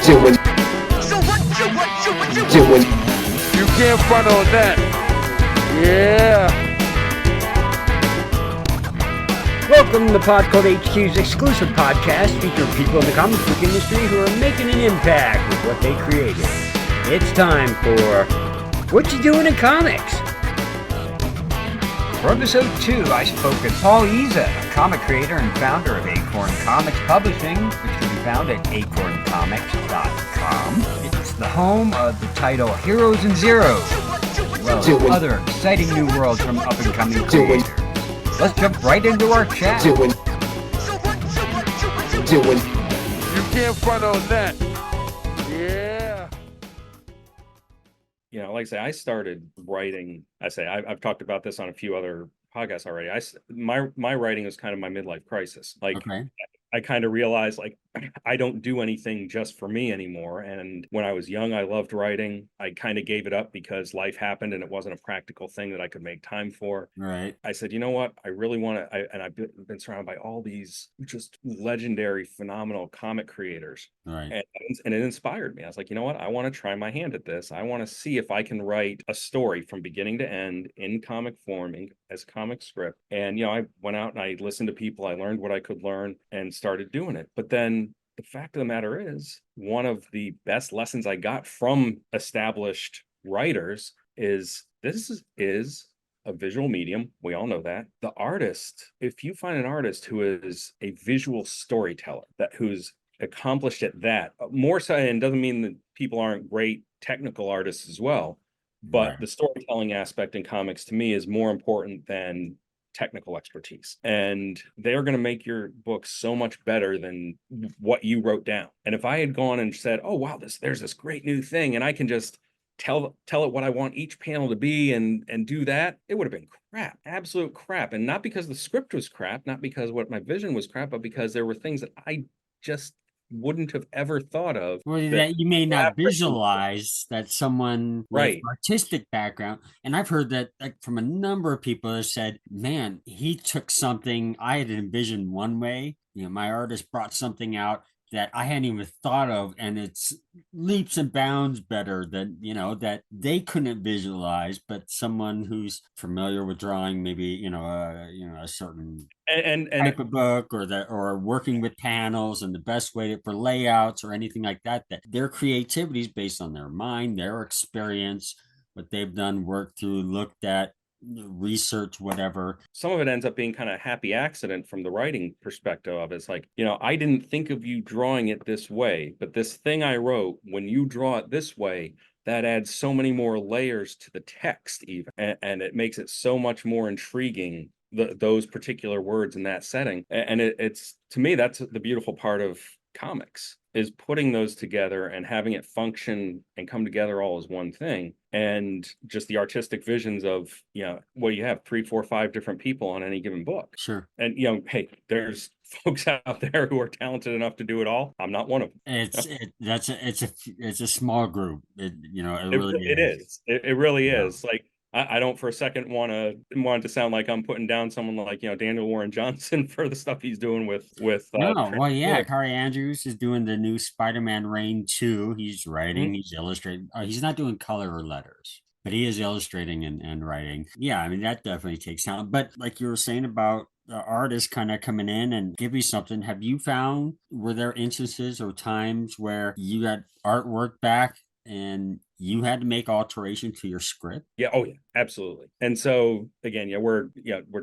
doing, doing. You can't front on that. Yeah. Welcome to the Pod Called HQ's exclusive podcast featuring people in the comic book industry who are making an impact with what they created. It's time for What You Doing in Comics? For episode 2, I spoke with Paul Iza, a comic creator and founder of Acorn Comics Publishing, which can be found at acorncomics.com. It's the home of the title Heroes and Zeros, as well as other exciting new worlds from up-and-coming creators. Let's jump right into our chat. Doing. You can't front on that. Yeah. You know, like I say, I started writing. I've talked about this on a few other podcasts already. My writing is kind of my midlife crisis. Okay. I kind of realized I don't do anything just for me anymore. And when I was young, I loved writing. I kind of gave it up because life happened and it wasn't a practical thing that I could make time for. Right. I said, you know what? I really want to, and I've been surrounded by all these just legendary, phenomenal comic creators. Right. And it inspired me. I was like, you know what? I want to try my hand at this. I want to see if I can write a story from beginning to end in comic form, as comic script. And, you know, I went out and I listened to people. I learned what I could learn and started doing it. But then the fact of the matter is, one of the best lessons I got from established writers is this is a visual medium. We all know that. The artist, if you find an artist who is a visual storyteller, who's accomplished at that, more so, and doesn't mean that people aren't great technical artists as well, but Right. the storytelling aspect in comics to me is more important than technical expertise, and they're going to make your book so much better than what you wrote down. And if I had gone and said, oh wow, there's this great new thing and I can just tell it what I want each panel to be and do that, it would have been crap, absolute crap. And not because the script was crap, not because what my vision was crap, but because there were things that I just wouldn't have ever thought of. Well, that you may not visualize that someone with Right. artistic background, and I've heard that from a number of people that said, "Man, he took something I had envisioned one way. You know, my artist brought something out that I hadn't even thought of, and it's leaps and bounds better than that they couldn't visualize." But someone who's familiar with drawing, maybe a certain And type of book or working with panels and the best way for layouts or anything like that, that their creativity is based on their mind, their experience, what they've done, worked through, looked at, research, whatever. some of it ends up being kind of happy accident from the writing perspective of it. It's like, I didn't think of you drawing it this way, but this thing I wrote, when you draw it this way, that adds so many more layers to the text even, and it makes it so much more intriguing, those particular words in that setting. And it's, to me, that's the beautiful part of comics, is putting those together and having it function and come together all as one thing. And just the artistic visions of, what do you have, 3, 4, 5 different people on any given book. Sure. And, hey, there's folks out there who are talented enough to do it all. I'm not one of them. It's a small group. It really It is. It really Yeah. is. Like, I don't for a second want to sound like I'm putting down someone like, Daniel Warren Johnson for the stuff he's doing with No, well, yeah, Kari Andrews is doing the new Spider-Man Reign 2. He's writing, he's illustrating. He's not doing color or letters, but he is illustrating and writing. Yeah, I mean, that definitely takes time. But like you were saying about the artist kind of coming in and give you something, have you found, were there instances or times where you got artwork back and you had to make alteration to your script? Yeah. Oh, yeah. Absolutely. And so again, we're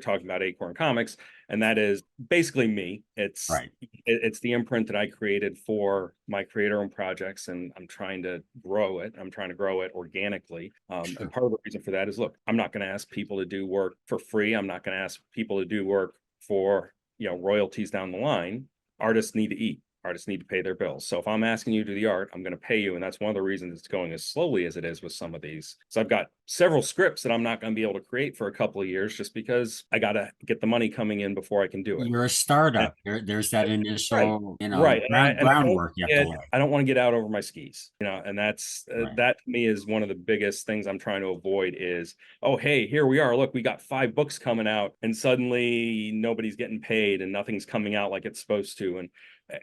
talking about Acorn Comics, and that is basically me. It's Right. It's the imprint that I created for my creator-owned projects, and I'm trying to grow it. I'm trying to grow it organically. Sure. And part of the reason for that is, look, I'm not going to ask people to do work for free. I'm not going to ask people to do work for royalties down the line. Artists need to eat. Artists need to pay their bills. So if I'm asking you to do the art, I'm going to pay you. And that's one of the reasons it's going as slowly as it is with some of these. So I've got several scripts that I'm not going to be able to create for a couple of years just because I got to get the money coming in before I can do it. You're a startup. There's that initial, Right. groundwork you have to lay. I don't want to get out over my skis, and that's Right. that to me is one of the biggest things I'm trying to avoid is, oh, hey, here we are. Look, we got 5 books coming out and suddenly nobody's getting paid and nothing's coming out like it's supposed to. And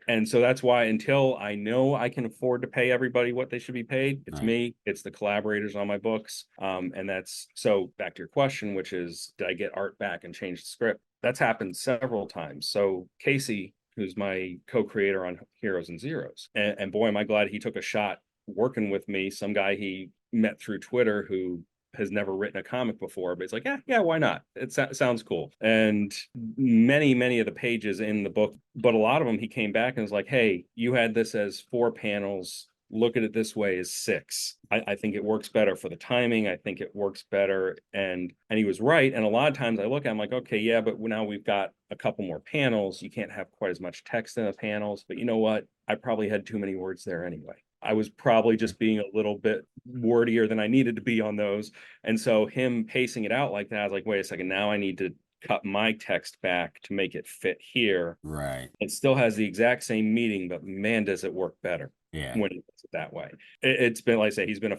And so that's why until I know I can afford to pay everybody what they should be paid, it's Right. me, it's the collaborators on my books. And that's so back to your question, which is, did I get art back and change the script? That's happened several times. So Casey, who's my co-creator on Heroes and Zeros, and boy, am I glad he took a shot working with me, some guy he met through Twitter who has never written a comic before, but it's like, yeah, why not? It sounds cool. And many of the pages in the book, but a lot of them, he came back and was like, hey, you had this as 4 panels. Look at it this way as 6. I think it works better for the timing. I think it works better. And he was right. And a lot of times I look at, I'm like, okay, yeah, but now we've got a couple more panels. You can't have quite as much text in the panels. But you know what? I probably had too many words there anyway. I was probably just being a little bit wordier than I needed to be on those. And so him pacing it out like that, I was like, wait a second, now I need to cut my text back to make it fit here. Right. It still has the exact same meaning, but man, does it work better Yeah. when he does it that way. It's been, like I say, he's been a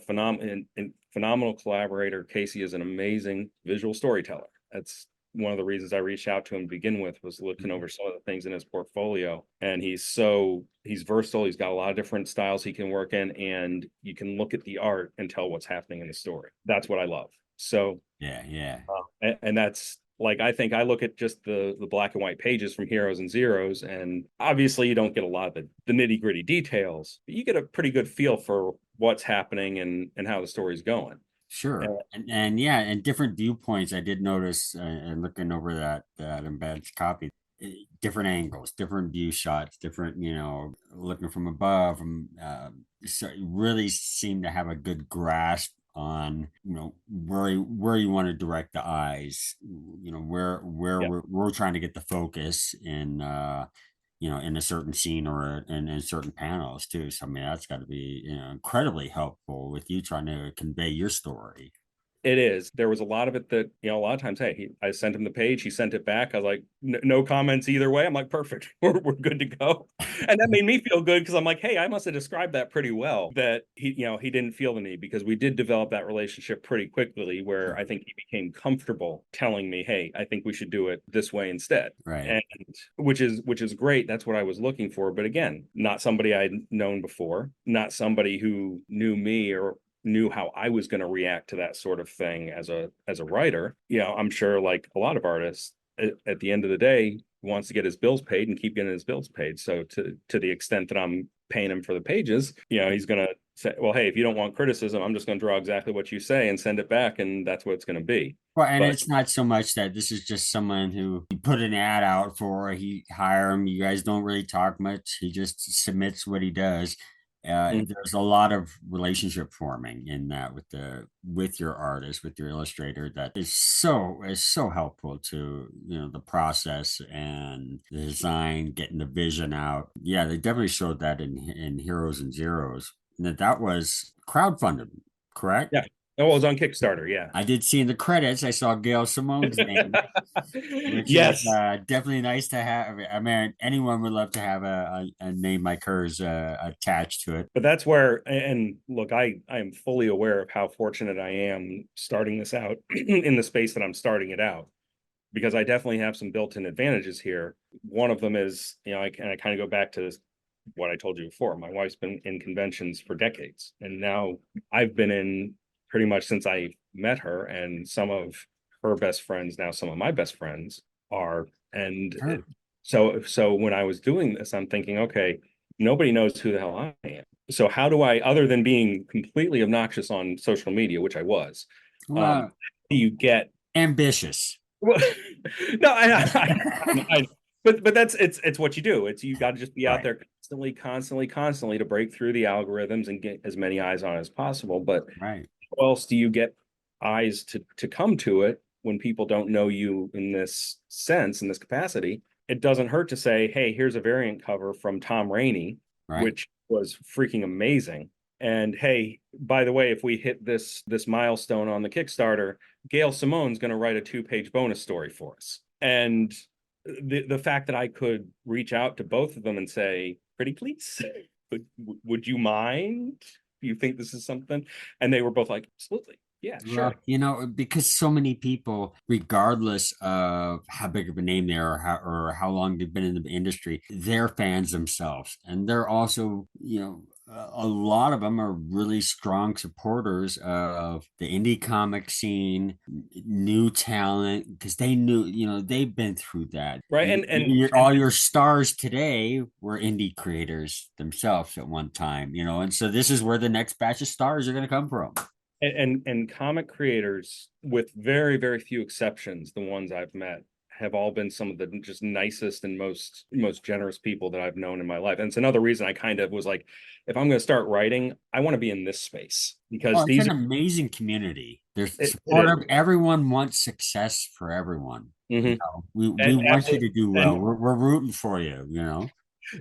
phenomenal collaborator. Casey is an amazing visual storyteller. That's one of the reasons I reached out to him to begin with, was looking over some of the things in his portfolio. And he's versatile. He's got a lot of different styles he can work in, and you can look at the art and tell what's happening in the story. That's what I love. So yeah. And that's, like, I think I look at just the black and white pages from Heroes and Zeros, and obviously you don't get a lot of the nitty gritty details, but you get a pretty good feel for what's happening and how the story's going. Sure. And yeah, and different viewpoints. I did notice, and looking over that embedded copy, different angles, different view shots, different, looking from above, so it really seemed to have a good grasp on, where you want to direct the eyes, where Yeah. we're trying to get the focus in, in a certain scene or in certain panels too. So I mean, that's got to be, incredibly helpful with you trying to convey your story. It is. There was a lot of it that, a lot of times, hey, I sent him the page, he sent it back. I was like, no comments either way. I'm like, perfect. We're good to go. And that made me feel good because I'm like, hey, I must have described that pretty well, that he didn't feel the need, because we did develop that relationship pretty quickly, where I think he became comfortable telling me, hey, I think we should do it this way instead. Right. And which is great. That's what I was looking for. But again, not somebody I'd known before, not somebody who knew me or knew how I was going to react to that sort of thing as a writer. I'm sure, like a lot of artists, at the end of the day, wants to get his bills paid and keep getting his bills paid. So to the extent that I'm paying him for the pages, he's going to say, well, hey, if you don't want criticism, I'm just going to draw exactly what you say and send it back, and that's what it's going to be. Well, and But it's not so much that this is just someone who you put an ad out for, he hire him. You guys don't really talk much. He just submits what he does. There's a lot of relationship forming in that with your artist, with your illustrator, that is so helpful to the process and the design, getting the vision out. Yeah, they definitely showed that in Heroes and Zeros. And that was crowdfunded, correct? yeah, it was on Kickstarter. Yeah. I did see in the credits, I saw Gail Simone's name, which is Yes. definitely nice to have. I mean, anyone would love to have a name like hers attached to it. But that's where, and look, I am fully aware of how fortunate I am starting this out in the space that I'm starting it out, because I definitely have some built-in advantages here. One of them is, I kind of go back to what I told you before. My wife's been in conventions for decades, and now I've been in pretty much since I met her, and some of her best friends, now some of my best friends are. And Sure. so when I was doing this, I'm thinking, okay, nobody knows who the hell I am. So how do I, other than being completely obnoxious on social media, which I was, Well, do you get ambitious. well, no, but that's it's what you do. It's, you got to just be out Right. there constantly to break through the algorithms and get as many eyes on it as possible. But Right. how else do you get eyes to come to it when people don't know you in this sense, in this capacity? It doesn't hurt to say, hey, here's a variant cover from Tom Rainey, Right. which was freaking amazing. And hey, by the way, if we hit this milestone on the Kickstarter, Gail Simone's going to write a 2-page bonus story for us. And the fact that I could reach out to both of them and say, pretty please, would you mind? Do you think this is something? And they were both like, absolutely. Yeah, Well, sure. because so many people, regardless of how big of a name they are or how long they've been in the industry, they're fans themselves. And they're also, a lot of them are really strong supporters of the indie comic scene, new talent, because they knew, they've been through that. Right. And All your stars today were indie creators themselves at one time, and so this is where the next batch of stars are going to come from. and comic creators, with very, very few exceptions, the ones I've met have all been some of the just nicest and most generous people that I've known in my life. And it's another reason I kind of was like, if I'm going to start writing, I want to be in this space, Oh, because it's these an are amazing community. There's it is. supportive. Everyone wants success for everyone. Mhm. We And want you absolutely. to do well. And We're rooting for you,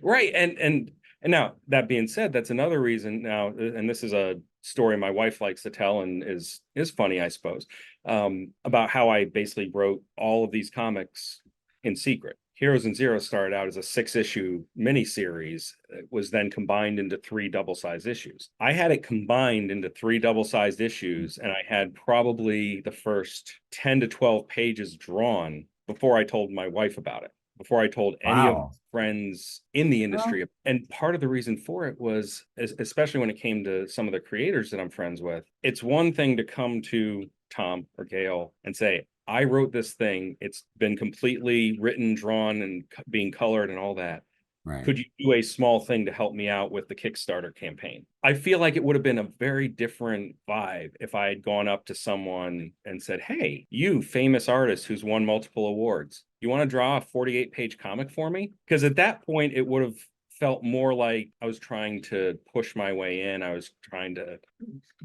right. And now, that being said, that's another reason now, and this is a story my wife likes to tell and is funny, I suppose, about how I basically wrote all of these comics in secret. Heroes and Zeros started out as a 6-issue miniseries. It was then combined into 3 double-sized issues. I had it combined into 3 double-sized issues, and I had probably the first 10 to 12 pages drawn before I told my wife about it, before I told any of Wow. friends in the Well, industry. And part of the reason for it was, especially when it came to some of the creators that I'm friends with, it's one thing to come to Tom or Gail and say, I wrote this thing. It's been completely written, drawn, and being colored and all that. right. Could you do a small thing to help me out with the Kickstarter campaign? I feel like it would have been a very different vibe if I had gone up to someone and said, hey, you famous artist who's won multiple awards, you want to draw a 48-page comic for me? Because at that point, it would have felt more like I was trying to push my way in. I was trying to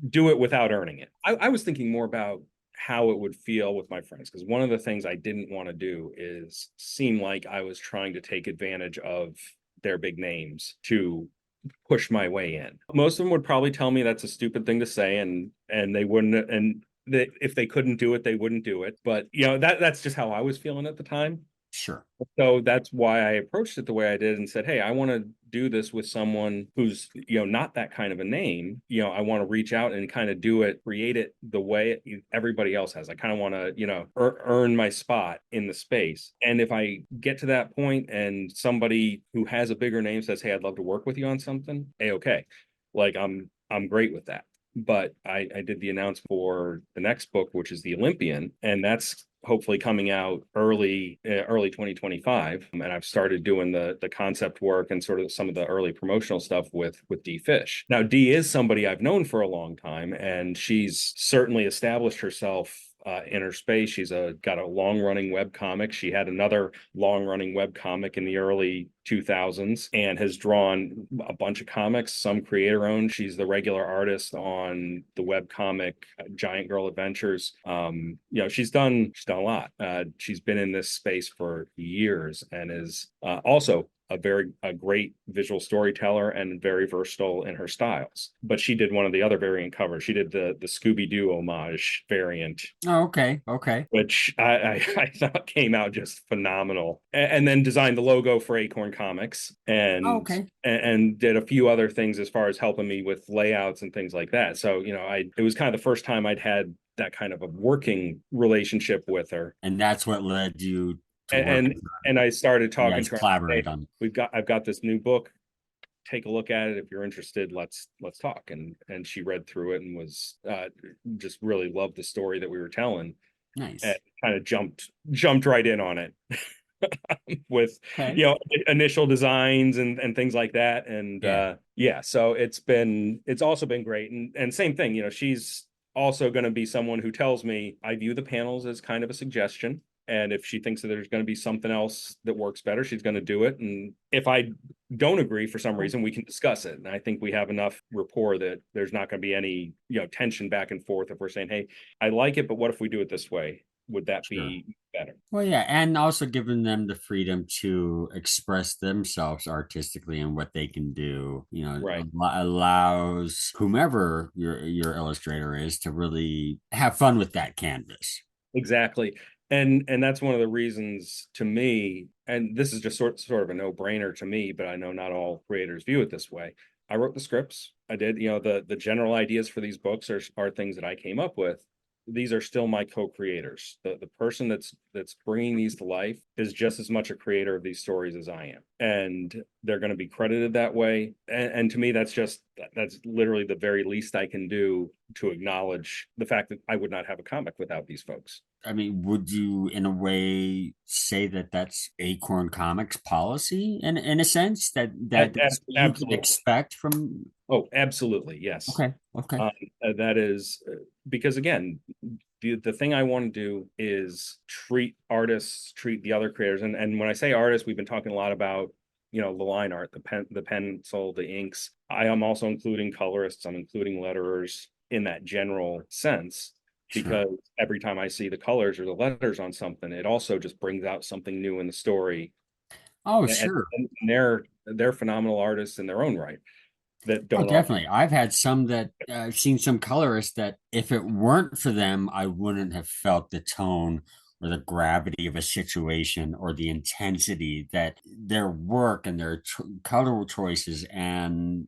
do it without earning it. I was thinking more about how it would feel with my friends, because one of the things I didn't want to do is seem like I was trying to take advantage of their big names to push my way in. Most of them would probably tell me that's a stupid thing to say, and they wouldn't, and that if they couldn't do it, they wouldn't do it. But that's just how I was feeling at the time. Sure. So that's why I approached it the way I did and said, hey, I want to do this with someone who's, not that kind of a name. I want to reach out and kind of do it, create it the way everybody else has. I kind of want to, earn my spot in the space. And if I get to that point and somebody who has a bigger name says, hey, I'd love to work with you on something, okay. Like I'm great with that. But I did the announcement for the next book, which is the Olympian, and that's hopefully coming out early 2025. And I've started doing the concept work and sort of some of the early promotional stuff with D Fish. Now, D is somebody I've known for a long time, and she's certainly established herself in her space. She's got a long running web comic. She had another long running web comic in the early 2000s and has drawn a bunch of comics, some creator owned. She's the regular artist on the web comic Giant Girl Adventures. She's done a lot. She's been in this space for years and is also a great visual storyteller and very versatile in her styles. But she did one of the other variant covers. She did the Scooby-Doo homage variant, Oh, okay. Okay. which I thought came out just phenomenal. And then designed the logo for Acorn Comics Oh, and okay. and did a few other things as far as helping me with layouts and things like that. So, it was kind of the first time I'd had that kind of a working relationship with her. And that's what led you to And work and, with her. and I started You talking guys to her. Hey, collaborate on. I've got this new book. Take a look at it. If you're interested, let's talk. And she read through it and was just really loved the story that we were telling, and Nice. kind of jumped right in on it with Okay. initial designs and things like that. And Yeah. yeah, so it's also been great. And same thing, she's also going to be someone who tells me, I view the panels as kind of a suggestion, and if she thinks that there's going to be something else that works better, she's going to do it. And if I don't agree for some reason, we can discuss it. And I think we have enough rapport that there's not going to be any tension back and forth if we're saying, hey, I like it, but what if we do it this way? Would that Sure. be better? Well, yeah, and also giving them the freedom to express themselves artistically and what they can do. Right. Allows whomever your illustrator is to really have fun with that canvas. Exactly. And that's one of the reasons, to me, and this is just sort of a no-brainer to me, but I know not all creators view it this way. I wrote the scripts. I did, you know, the general ideas for these books are things that I came up with. These are still my co-creators. The person that's bringing these to life is just as much a creator of these stories as I am, and they're going to be credited that way. And to me, that's literally the very least I can do to acknowledge the fact that I would not have a comic without these folks. I mean, would you, in a way, say that that's Acorn Comics policy, in a sense that that's what you can Absolutely. expect from? Oh, absolutely. Yes. Okay, okay, Um, that is because again, the thing I want to do is treat artists, treat the other creators, and when I say artists, we've been talking a lot about, you know, the line art, the pencil, the inks. I am also including colorists. I'm including letterers in that general sense, sure. because every time I see the colors or the letters on something, it also just brings out something new in the story. Oh, And, sure. and they're phenomenal artists in their own right that Oh, don't often. definitely. I've had some that I've seen some colorists that if it weren't for them, I wouldn't have felt the tone or the gravity of a situation or the intensity that their work and their color choices and,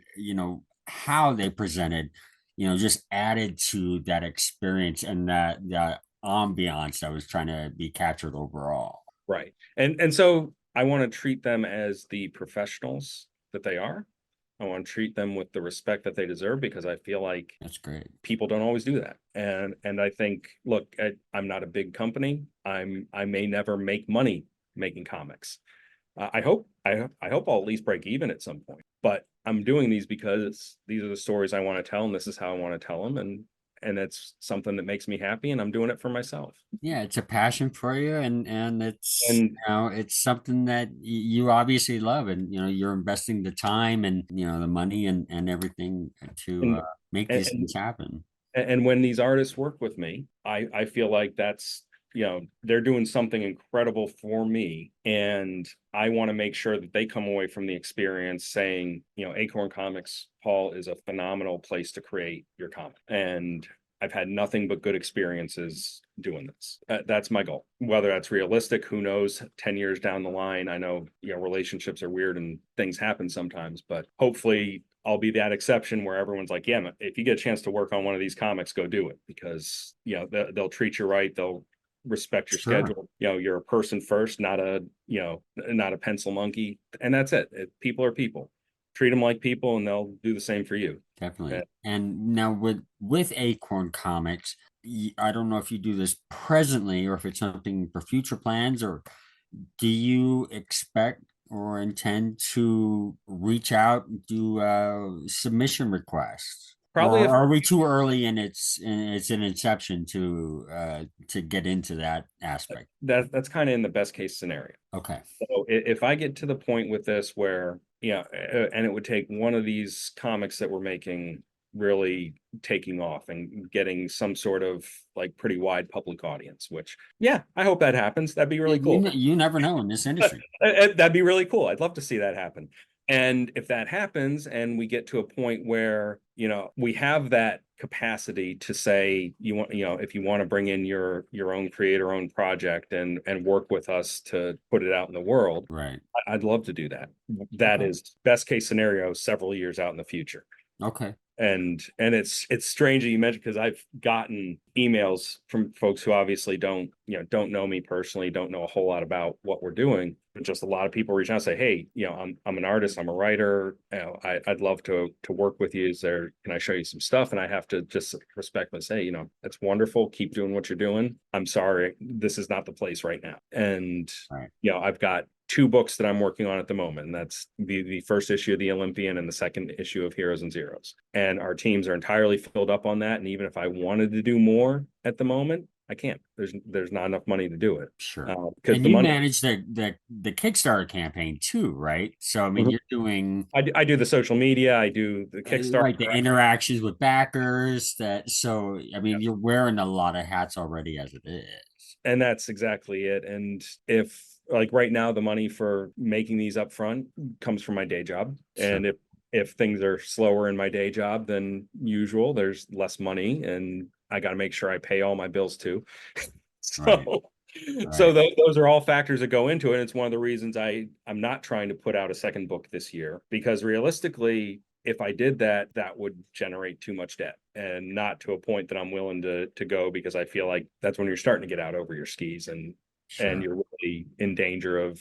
how they presented, just added to that experience and that ambiance that was trying to be captured overall. Right. And so I want to treat them as the professionals that they are. I want to treat them with the respect that they deserve, because I feel like That's great. people don't always do that. And I think, look, I'm not a big company. I may never make money making comics. I hope I'll at least break even at some point. But I'm doing these because these are the stories I want to tell, and this is how I want to tell them, and it's something that makes me happy, and I'm doing it for myself. Yeah, it's a passion for you, and it's And it's something that you obviously love, and you're investing the time and the money and everything to and make these and things happen. and when these artists work with me, I feel like that's, they're doing something incredible for me, and I want to make sure that they come away from the experience saying, Acorn Comics, Paul, is a phenomenal place to create your comic, and I've had nothing but good experiences doing this. That's my goal. Whether that's realistic, who knows? 10 years down the line, I know, relationships are weird and things happen sometimes, but hopefully I'll be that exception where everyone's like, yeah, if you get a chance to work on one of these comics, go do it, because, they'll treat you right. They'll respect your Sure, schedule. You're a person first, not a pencil monkey. And that's it. People are people. Treat them like people and they'll do the same for you. definitely. And now with Acorn Comics, I don't know if you do this presently or if it's something for future plans, or do you expect or intend to reach out and do submission requests? Probably Or if are we too early in its inception to get into that aspect? that's kind of in the best case scenario. Okay. So if I get to the point with this where, and it would take one of these comics that we're making really taking off and getting some sort of like pretty wide public audience, which, yeah, I hope that happens. That'd be really cool. You never know in this industry. That'd be really cool. I'd love to see that happen. And if that happens and we get to a point where, we have that capacity to say, if you want to bring in your own creator, own project and work with us to put it out in the world, Right. I'd love to do that. That Okay. is best case scenario several years out in the future. Okay. And it's strange that you mentioned, because I've gotten emails from folks who obviously don't know me personally, don't know a whole lot about what we're doing, but just a lot of people reach out and say, hey, I'm an artist, I'm a writer, I'd love to work with you. Can I show you some stuff? And I have to just respectfully say, that's wonderful, keep doing what you're doing. I'm sorry, this is not the place right now. And Right. I've got 2 books that I'm working on at the moment, and that's the first issue of the Olympian and the second issue of Heroes and Zeros. And our teams are entirely filled up on that. And even if I wanted to do more at the moment, I can't. There's not enough money to do it. Sure. Because And the you money, manage the Kickstarter campaign too, right? So I mean, Mhm. you're doing I do the social media, I do the Kickstarter, right, the interactions with backers. So I mean, you're wearing a lot of hats already as it is. and that's exactly it. And if like right now, the money for making these up front comes from my day job, Sure. and if things are slower in my day job than usual, there's less money, and I got to make sure I pay all my bills too. Right. So, so Right. those are all factors that go into it. And it's one of the reasons I'm not trying to put out a second book this year, because realistically, if I did that, that would generate too much debt, and not to a point that I'm willing to go, because I feel like that's when you're starting to get out over your skis, and Sure. you're really in danger of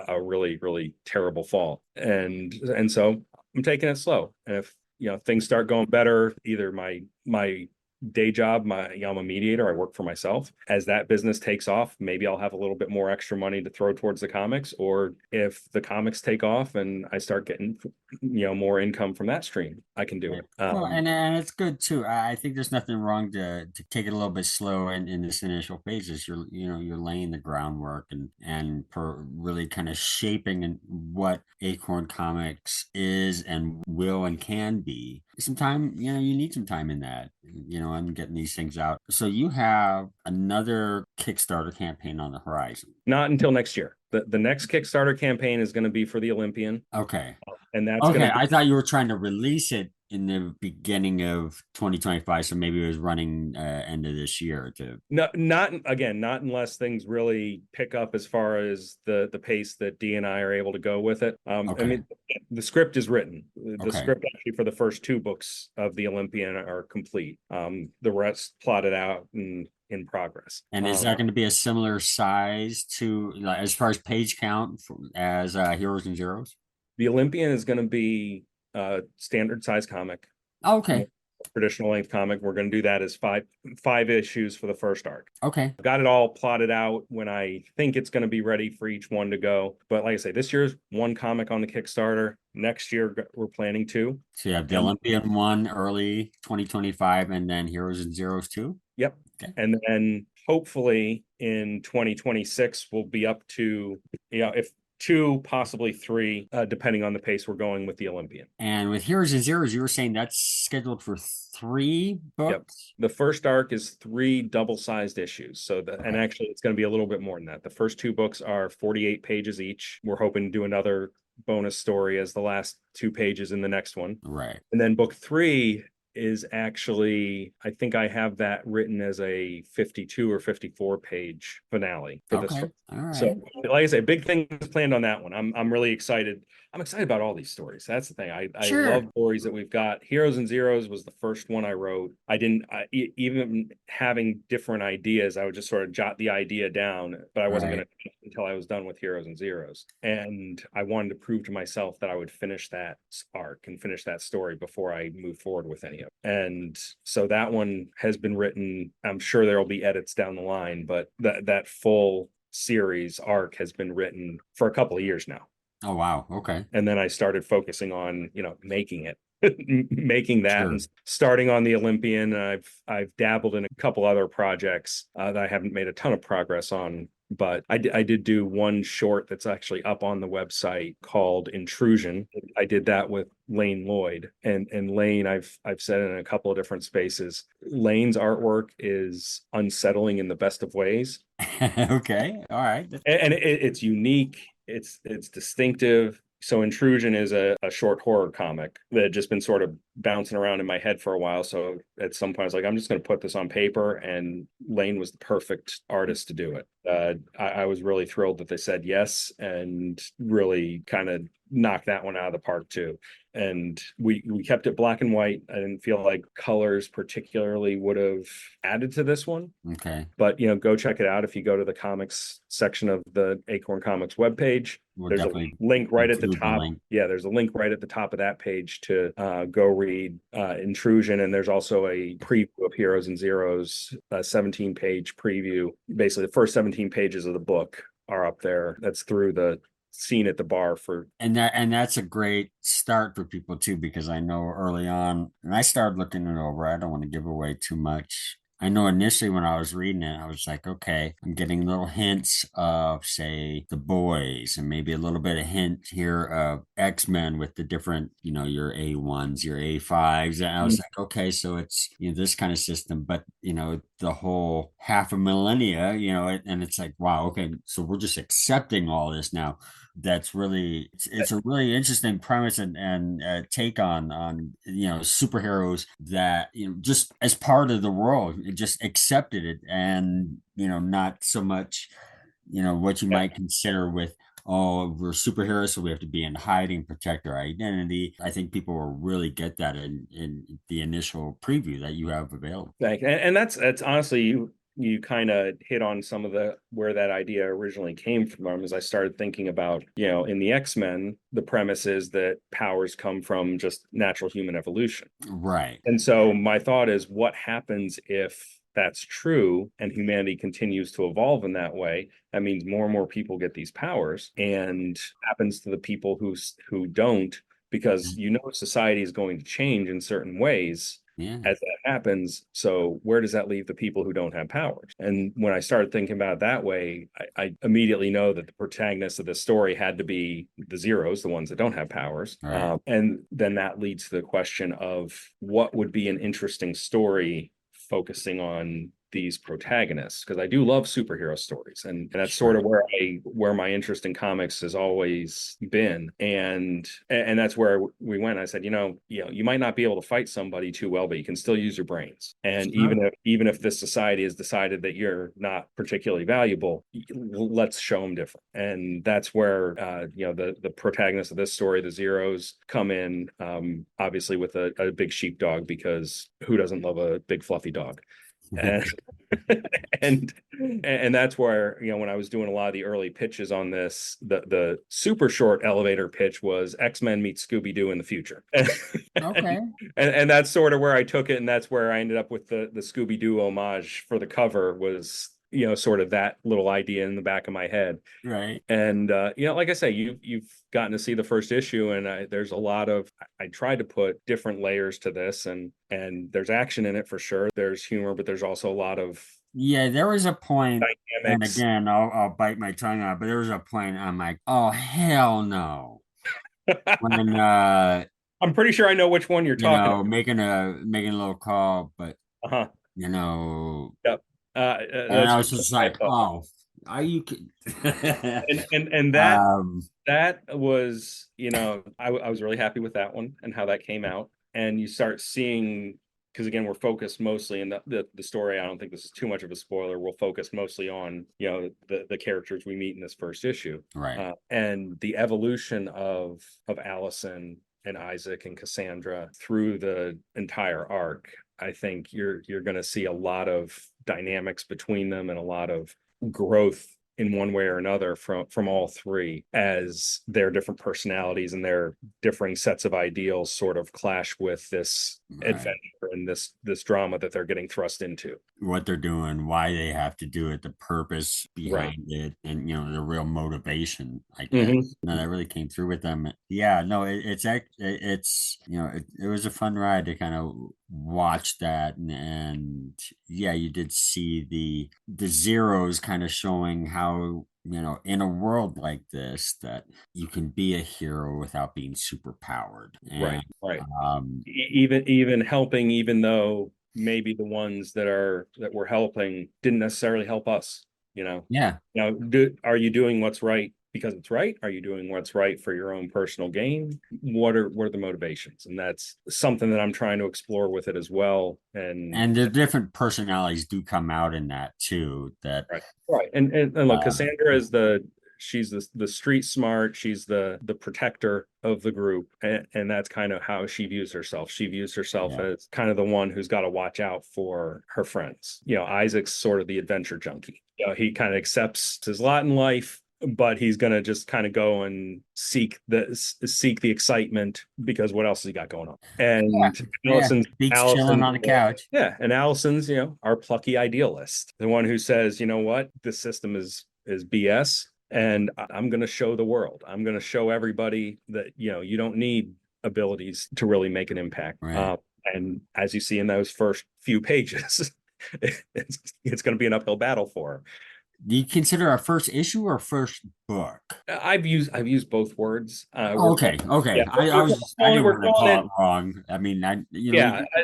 a really, really terrible fall. And so I'm taking it slow. And if, things start going better, either my day job, I'm a mediator, I work for myself. As that business takes off, maybe I'll have a little bit more extra money to throw towards the comics. Or if the comics take off and I start getting, more income from that stream, I can do it. Well, and it's good too. I think there's nothing wrong to take it a little bit slow in this initial phases. You're laying the groundwork and really kind of shaping what Acorn Comics is and will and can be. Some time, you need some time in that, and getting these things out. So you have another Kickstarter campaign on the horizon. Not until next year. The next Kickstarter campaign is going to be for the Olympian. Okay. And that's Okay, going to I thought you were trying to release it in the beginning of 2025, so maybe it was running end of this year to. No, not unless things really pick up as far as the pace that D and I are able to go with it. Okay. I mean, the script is written. The Okay. script actually for the first 2 books of the Olympian are complete. The rest plotted out and in progress. And is that going to be a similar size to, like, as far as page count as Heroes and Zeros? The Olympian is going to be a standard size comic. Okay. Traditional length comic. We're going to do that as five issues for the first arc. Okay. I've got it all plotted out when I think it's going to be ready for each one to go. But like I say, this year's 1 comic on the Kickstarter. Next year, we're planning 2. So you have the Olympian 1 early 2025 and then Heroes and Zeros 2? Yep. Okay. And then hopefully in 2026, we'll be up to, if 2, possibly 3, depending on the pace we're going with the Olympian. And with Heroes and Zeros, you were saying that's scheduled for 3 books? Yep. The first arc is 3 double-sized issues. So and actually it's going to be a little bit more than that. The first 2 books are 48 pages each. We're hoping to do another bonus story as the last 2 pages in the next one. Right. And then book 3 is actually, I think I have that written as a 52 or 54 page finale for this. All right. So like I say, big things planned on that one. I'm really excited. I'm excited about all these stories. That's the thing. I love stories that we've got. Heroes and Zeros was the first one I wrote. Even having different ideas, I would just sort of jot the idea down, but I wasn't going to until I was done with Heroes and Zeros. And I wanted to prove to myself that I would finish that arc and finish that story before I move forward with any of it. And so that one has been written. I'm sure there will be edits down the line, but that full series arc has been written for a couple of years now. Oh, wow. Okay. And then I started focusing on, making it, making that, and starting on the Olympian. I've dabbled in a couple other projects that I haven't made a ton of progress on, but I did do one short that's actually up on the website called Intrusion. I did that with Lane Lloyd, and Lane, I've said in a couple of different spaces, Lane's artwork is unsettling in the best of ways. Okay. All right. And it's unique. It's distinctive. So Intrusion is a short horror comic that had just been sort of bouncing around in my head for a while. So at some point I was like, I'm just going to put this on paper, and Lane was the perfect artist to do it. I was really thrilled that they said yes, and really kind of knocked that one out of the park too. And we kept it black and white. I didn't feel like colors particularly would have added to this one. Okay. But, go check it out. If you go to the comics section of the Acorn Comics webpage, there's a link right at the top. Yeah, there's a link right at the top of that page to go read Intrusion. And there's also a preview of Heroes and Zeros, a 17-page preview. Basically, the first 17 pages of the book are up there. That's through the scene at the bar for. And that's a great start for people too, because I know early on, and I started looking it over, I don't want to give away too much. I know initially when I was reading it, I was like, okay, I'm getting little hints of, say, The Boys, and maybe a little bit of hint here of X-Men with the different, your A1s, your A5s. And I was like, okay, so it's, this kind of system, but, the whole half a millennia, and it's like, wow, okay, so we're just accepting all this now. That's really, it's a really interesting premise and take on superheroes that just as part of the world, just accepted it, and not so much what you might consider with oh, we're superheroes, so we have to be in hiding, protect our identity. I think people will really get that in the initial preview that you have available. And that's honestly you kind of hit on some of the where that idea originally came from. As I started thinking about, in the X-Men, the premise is that powers come from just natural human evolution. Right. And so my thought is, what happens if that's true and humanity continues to evolve in that way? That means more and more people get these powers, and happens to the people who don't, because society is going to change in certain ways Yeah. as that happens. So where does that leave the people who don't have powers? And when I started thinking about it that way, I immediately know that the protagonists of the story had to be the Zeros, the ones that don't have powers. Right. And then that leads to the question of what would be an interesting story focusing on these protagonists, because I do love superhero stories, and that's sort of where my interest in comics has always been, and that's where we went. I said, you might not be able to fight somebody too well, but you can still use your brains, and even if this society has decided that you're not particularly valuable, let's show them different. And that's where the protagonists of this story, the Zeros, come in, obviously with a big sheepdog, because who doesn't love a big fluffy dog? and and that's where, when I was doing a lot of the early pitches on this, the super short elevator pitch was X-Men meets Scooby-Doo in the future. Okay. And that's sort of where I took it, and that's where I ended up with the Scooby-Doo homage for the cover, was sort of that little idea in the back of my head. Right. And like I say, you've gotten to see the first issue, and there's a lot of, I tried to put different layers to this, and there's action in it for sure. There's humor, but there's also a lot of There was a point, and dynamics. again, I'll bite my tongue out, but there was a point I'm like, oh hell no. When I'm pretty sure I know which one you're talking about. making a little call, but Uh-huh. you know, Yep. and I was just like, oh, are you kidding? and that was, I was really happy with that one and how that came out. And you start seeing, because again, we're focused mostly in the story. I don't think this is too much of a spoiler. We'll focus mostly on, the characters we meet in this first issue, Right. and the evolution of Allison and Isaac and Cassandra through the entire arc. I think you're going to see a lot of dynamics between them, and a lot of growth in one way or another from all three, as their different personalities and their differing sets of ideals sort of clash with this adventure and this drama that they're getting thrust into. What they're doing, why they have to do it, the purpose behind it, and the real motivation, I guess. That really came through with them. Yeah, no, it's it was a fun ride to kind of watch that, and yeah, you did see the Zeros kind of showing how, in a world like this, that you can be a hero without being super powered. And, right. Even helping, even though maybe the ones that we're helping didn't necessarily help us. Yeah. Are you doing what's right because it's right? Are you doing what's right for your own personal gain? What are the motivations? And that's something that I'm trying to explore with it as well. And the different personalities do come out in that too. That right. And look, Cassandra is she's the street smart, she's the protector of the group, and that's kind of how she views herself. She views herself as kind of the one who's got to watch out for her friends. Isaac's sort of the adventure junkie. He kind of accepts his lot in life, but he's going to just kind of go and seek the excitement, because what else has he got going on? And Allison chilling on the couch. Yeah, and Allison's our plucky idealist, the one who says, what, this system is BS, and I'm going to show the world. I'm going to show everybody that you don't need abilities to really make an impact. Right. And as you see in those first few pages, it's going to be an uphill battle for her. Do you consider a first issue or first book? I've used both words. Okay. Yeah, I didn't want to call it wrong. I mean,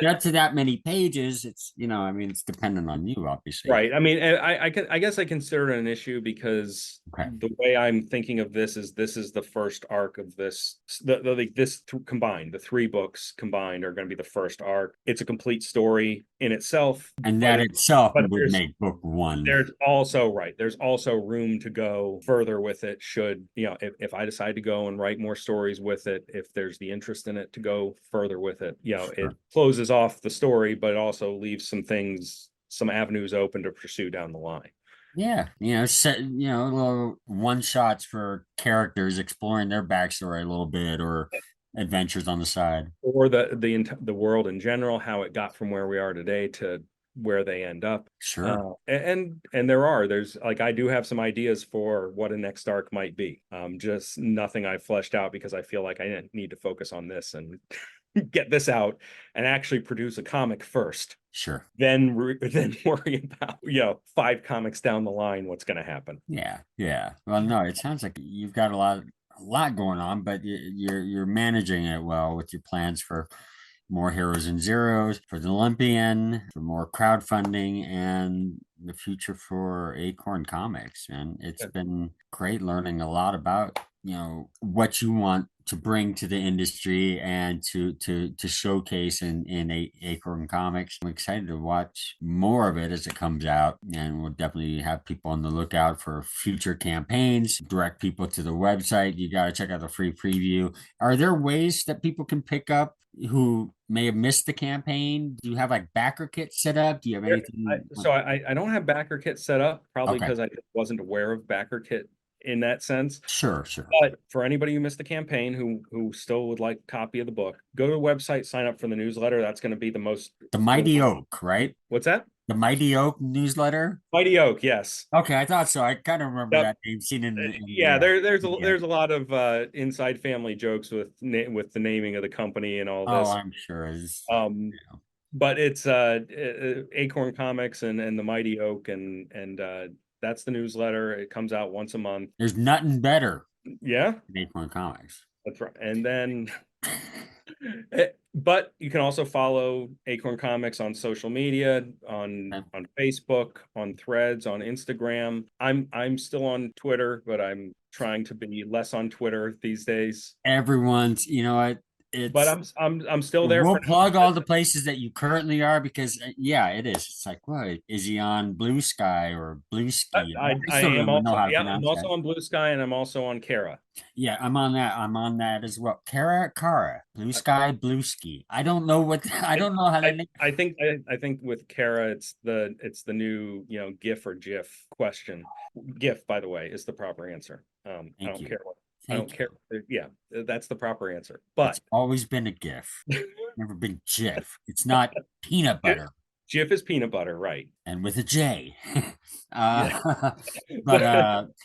get to that many pages. It's it's dependent on you, obviously. Right. I mean, I guess I consider it an issue because the way I'm thinking of this is the first arc of this. Combined, the three books combined are going to be the first arc. It's a complete story in itself, and that itself would make book one. There's also room to go further with with it should, if I decide to go and write more stories with it, if there's the interest in it to go further with it, it Sure. closes off the story, but also leaves some avenues open to pursue down the line. Yeah, set little one shots for characters exploring their backstory a little bit, or adventures on the side. Or the world in general, how it got from where we are today to where they end up. Sure. And there's like, I do have some ideas for what a next arc might be. Just nothing I fleshed out because I feel like I need to focus on this and get this out and actually produce a comic first. Sure. Then worry about 5 comics down the line what's going to happen. Yeah. Well, no, it sounds like you've got a lot going on, but you're managing it well with your plans for more Heroes and Zeros, for the Olympian, for more crowdfunding, and the future for Acorn Comics. And it's been great learning a lot about what you want to bring to the industry and to showcase in Acorn Comics. I'm excited to watch more of it as it comes out, and we'll definitely have people on the lookout for future campaigns. Direct people to the website. You got to check out the free preview. Are there ways that people can pick up who may have missed the campaign? Do you have like backer kits set up? Do you have anything? I don't have backer kit set up, probably Okay. because I wasn't aware of backer kit in that sense. Sure. But for anybody who missed the campaign, who still would like a copy of the book, go to the website, sign up for the newsletter. That's going to be The Mighty Oak, right? What's that? The Mighty Oak newsletter. Mighty Oak, yes. Okay, I thought so. I kind of remember that name seen in there's a lot of inside family jokes with the naming of the company and all this. Oh, I'm sure. But it's Acorn Comics and the Mighty Oak, and that's the newsletter. It comes out once a month. There's nothing better Yeah, than Acorn Comics. that's right. And then but you can also follow Acorn Comics on social media, on Facebook, on Threads, on Instagram. I'm still on Twitter, but I'm trying to be less on Twitter these days. Everyone's, but I'm still there. We'll plug all the places that you currently are, because it is. It's like, what is he on Blue Sky or Blue Ski? I'm also on Blue Sky, and I'm also on Kara. Yeah, I'm on that as well. Kara, Blue Sky, Blue Ski. I don't know how to name. I think with Kara, it's the new GIF or GIF question. GIF, by the way, is the proper answer. I don't care what. I don't care. Yeah, that's the proper answer. But it's always been a GIF. Never been GIF. It's not peanut butter. GIF is peanut butter, right? And with a J.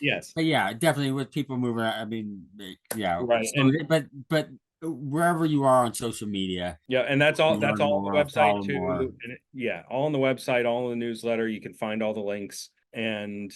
Yes. But yeah, definitely with people moving. I mean, yeah. Right. So, but wherever you are on social media. Yeah, and that's all. That's all on the website too. And all on the website, all in the newsletter. You can find all the links. And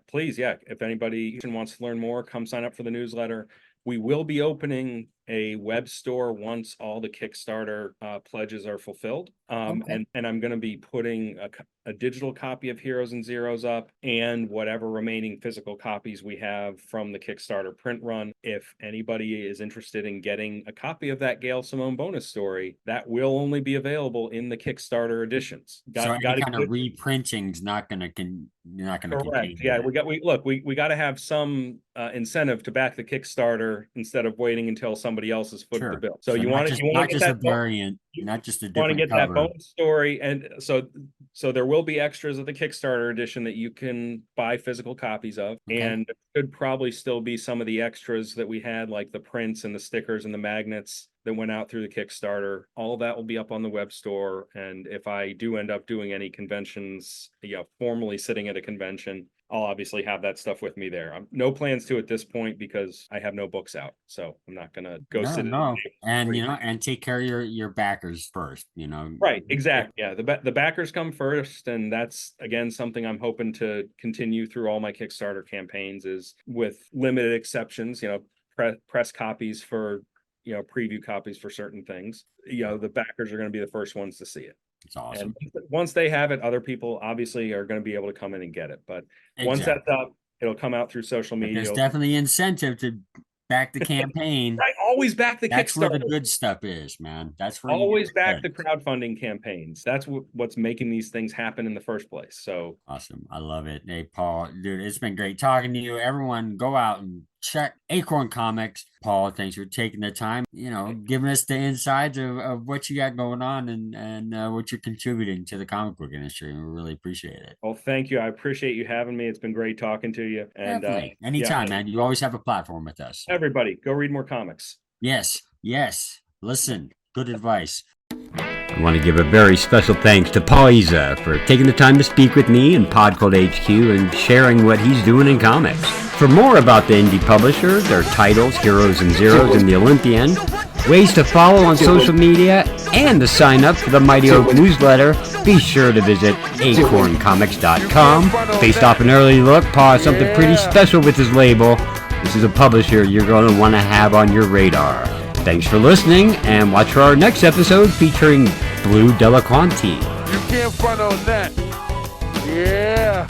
please, if anybody wants to learn more, come sign up for the newsletter. We will be opening a web store once all the Kickstarter pledges are fulfilled. And I'm going to be putting a digital copy of Heroes and Zeros up, and whatever remaining physical copies we have from the Kickstarter print run. If anybody is interested in getting a copy of that Gail Simone bonus story, that will only be available in the Kickstarter editions. So any kind of reprinting is not going to correct. Yeah, we got to have some incentive to back the Kickstarter instead of waiting until somebody else has footed the bill. So you want to not just a variant, not just a different. Want to get cover. that bonus story, and so there will be extras of the Kickstarter edition that you can buy physical copies of, and there could probably still be some of the extras that we had, like the prints and the stickers and the magnets that went out through the Kickstarter. All of that will be up on the web store, and if I do end up doing any conventions, formally sitting at a convention, I'll obviously have that stuff with me there. No plans to at this point because I have no books out, so I'm not gonna go sit. And take care of your backers first. Right, exactly. Yeah, the backers come first, and that's again something I'm hoping to continue through all my Kickstarter campaigns. Is with limited exceptions, press copies for preview copies for certain things. The backers are going to be the first ones to see it. It's awesome. And once they have it, other people obviously are going to be able to come in and get it. But once that's up, it'll come out through social media. There's definitely incentive to back the campaign. Right, always back the That's where the Kickstarter. good stuff is, man. That's where Always back the the crowdfunding campaigns. That's what's making these things happen in the first place. So awesome. I love it. Hey, Paul, dude, it's been great talking to you. Everyone, go out and check Acorn Comics. Paul, thanks for taking the time, giving us the insides of what you got going on and what you're contributing to the comic book industry. We really appreciate it. well, thank you. I appreciate you having me. It's been great talking to you. And Definitely. Anytime, man. You always have a platform with us. everybody, go read more comics. Yes. Listen, good advice. I want to give a very special thanks to Paul Iza for taking the time to speak with me and Podcult HQ and sharing what he's doing in comics. For more about the indie publisher, their titles, Heroes and Zeros, and the Olympian, ways to follow on social media, and to sign up for the Mighty Oak newsletter, be sure to visit acorncomics.com. Based off an early look, Paul has something pretty special with his label. This is a publisher you're going to want to have on your radar. Thanks for listening, and watch for our next episode featuring Blue Delaquanti. You can't front on that. Yeah.